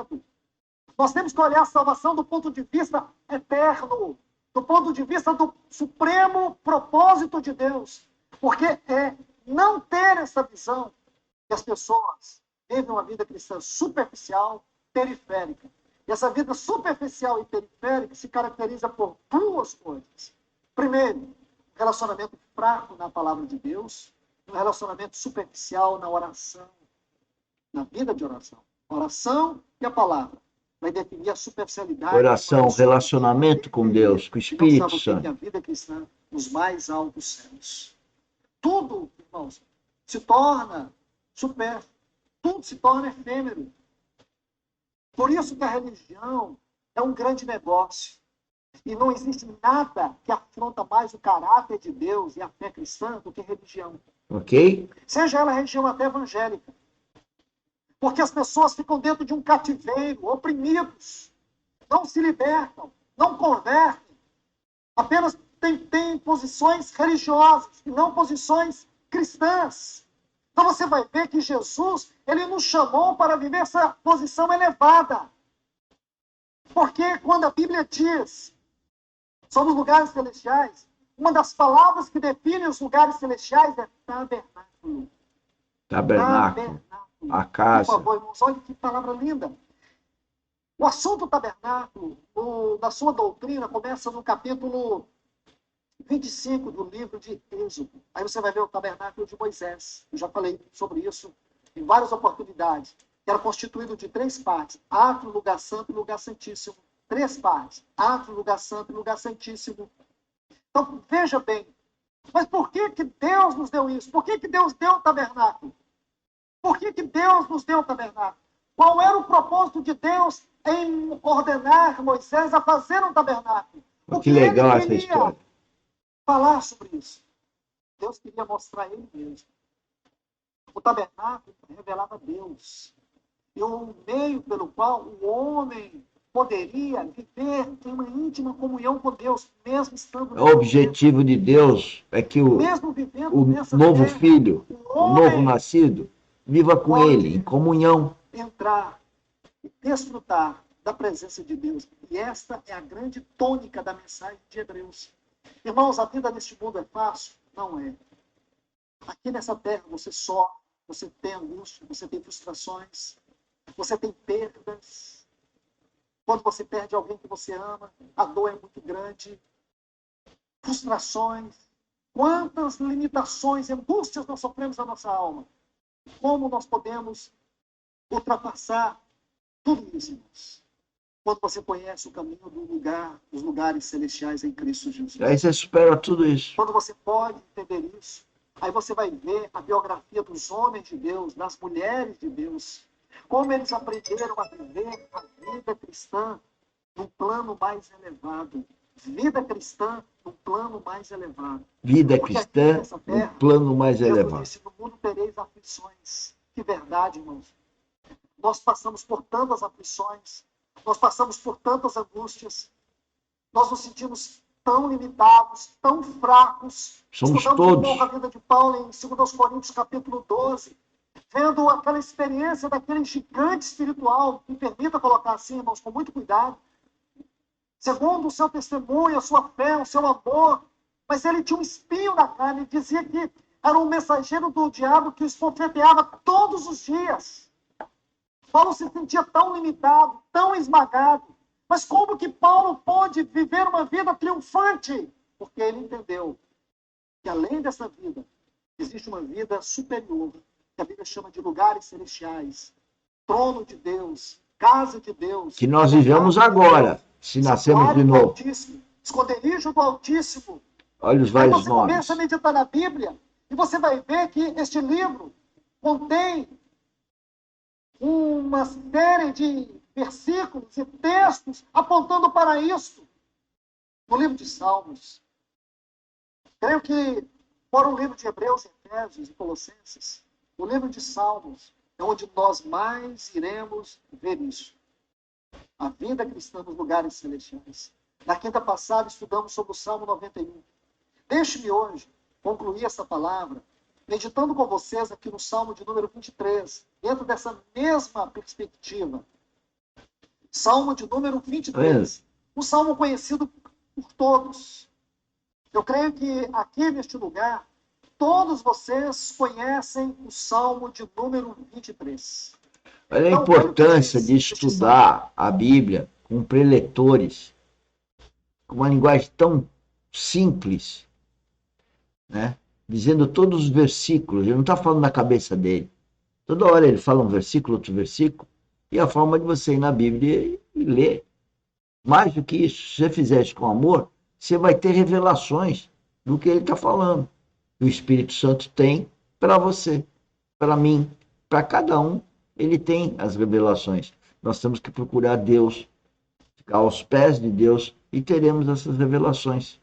vivendo. Nós temos que olhar a salvação do ponto de vista eterno, do ponto de vista do supremo propósito de Deus. Porque é não ter essa visão que as pessoas vivem uma vida cristã superficial, periférica. E essa vida superficial e periférica se caracteriza por duas coisas. Primeiro, relacionamento fraco na palavra de Deus, um relacionamento superficial na oração, na vida de oração. A oração e a palavra vai definir a superficialidade. Oração, relacionamento com Deus, com o Espírito Santo. A vida cristã nos mais altos céus. Tudo, irmãos, se torna supérfluo. Tudo se torna efêmero. Por isso que a religião é um grande negócio. E não existe nada que afronta mais o caráter de Deus e a fé cristã do que religião. Ok? Seja ela religião até evangélica. Porque as pessoas ficam dentro de um cativeiro, oprimidos. Não se libertam, não convertem. Apenas têm posições religiosas e não posições cristãs. Então você vai ver que Jesus, ele nos chamou para viver essa posição elevada. Porque quando a Bíblia diz sobre os lugares celestiais, uma das palavras que define os lugares celestiais é tabernáculo. Tabernáculo. A casa. Por favor, irmãos, olha que palavra linda. O assunto tabernáculo, da sua doutrina, começa no capítulo 25 do livro de Êxodo. Aí você vai ver o tabernáculo de Moisés. Eu já falei sobre isso em várias oportunidades. Que era constituído de 3 partes. Átrio, lugar santo e lugar santíssimo. 3 partes. Átrio, lugar santo e lugar santíssimo. Então, veja bem. Mas por que Deus nos deu isso? Por que Deus deu o tabernáculo? Por que Deus nos deu o tabernáculo? Qual era o propósito de Deus em ordenar Moisés a fazer um tabernáculo? Que legal essa história. Falar sobre isso. Deus queria mostrar ele mesmo. O tabernáculo revelava Deus. E um meio pelo qual o homem poderia viver em uma íntima comunhão com Deus, mesmo estando... O objetivo de Deus é que o novo filho, o novo nascido, viva com ele, em comunhão. Entrar e desfrutar da presença de Deus. E esta é a grande tônica da mensagem de Hebreus. Irmãos, a vida neste mundo é fácil? Não é. Aqui nessa terra você sofre, você tem angústia, você tem frustrações, você tem perdas. Quando você perde alguém que você ama, a dor é muito grande. Frustrações. Quantas limitações e angústias nós sofremos na nossa alma. Como nós podemos ultrapassar tudo isso, irmãos? Quando você conhece o caminho dos lugares celestiais em Cristo Jesus. Aí você supera tudo isso. Quando você pode entender isso, aí você vai ver a biografia dos homens de Deus, das mulheres de Deus, como eles aprenderam a viver a vida cristã num plano mais elevado. Vida cristã num plano mais elevado. Vida cristã num plano mais elevado. Jesus disse, no mundo tereis aflições. Que verdade, irmãos. Nós passamos por tantas aflições, nós passamos por tantas angústias, nós nos sentimos tão limitados, tão fracos. Somos todos. Um pouco a vida de Paulo em 2 Coríntios capítulo 12, vendo aquela experiência daquele gigante espiritual, me permita colocar assim, irmãos, com muito cuidado, segundo o seu testemunho, a sua fé, o seu amor, mas ele tinha um espinho na carne, dizia que era um mensageiro do diabo que o esbofeteava todos os dias. Paulo se sentia tão limitado, tão esmagado. Mas como que Paulo pôde viver uma vida triunfante? Porque ele entendeu que além dessa vida, existe uma vida superior, que a Bíblia chama de lugares celestiais, trono de Deus, casa de Deus. Que nós vivemos agora, se nascemos de novo. Esconderijo do Altíssimo. Olha os vários nomes. Aí você começa a meditar na Bíblia e você vai ver que este livro contém uma série de versículos e textos apontando para isso. No livro de Salmos. Creio que, fora o livro de Hebreus, Efésios e Colossenses, o livro de Salmos é onde nós mais iremos ver isso. A vida cristã nos lugares celestiais. Na quinta passada, estudamos sobre o Salmo 91. Deixe-me hoje concluir essa palavra meditando com vocês aqui no Salmo de número 23, dentro dessa mesma perspectiva. Salmo de número 23. Um salmo conhecido por todos. Eu creio que aqui neste lugar, todos vocês conhecem o Salmo de número 23. Olha a importância de estudar a Bíblia com preletores, com uma linguagem tão simples, né? Dizendo todos os versículos. Ele não está falando na cabeça dele. Toda hora ele fala um versículo, outro versículo, e a forma de você ir na Bíblia e ler. Mais do que isso, se você fizer isso com amor, você vai ter revelações do que ele está falando. O Espírito Santo tem para você, para mim, para cada um, ele tem as revelações. Nós temos que procurar Deus, ficar aos pés de Deus e teremos essas revelações.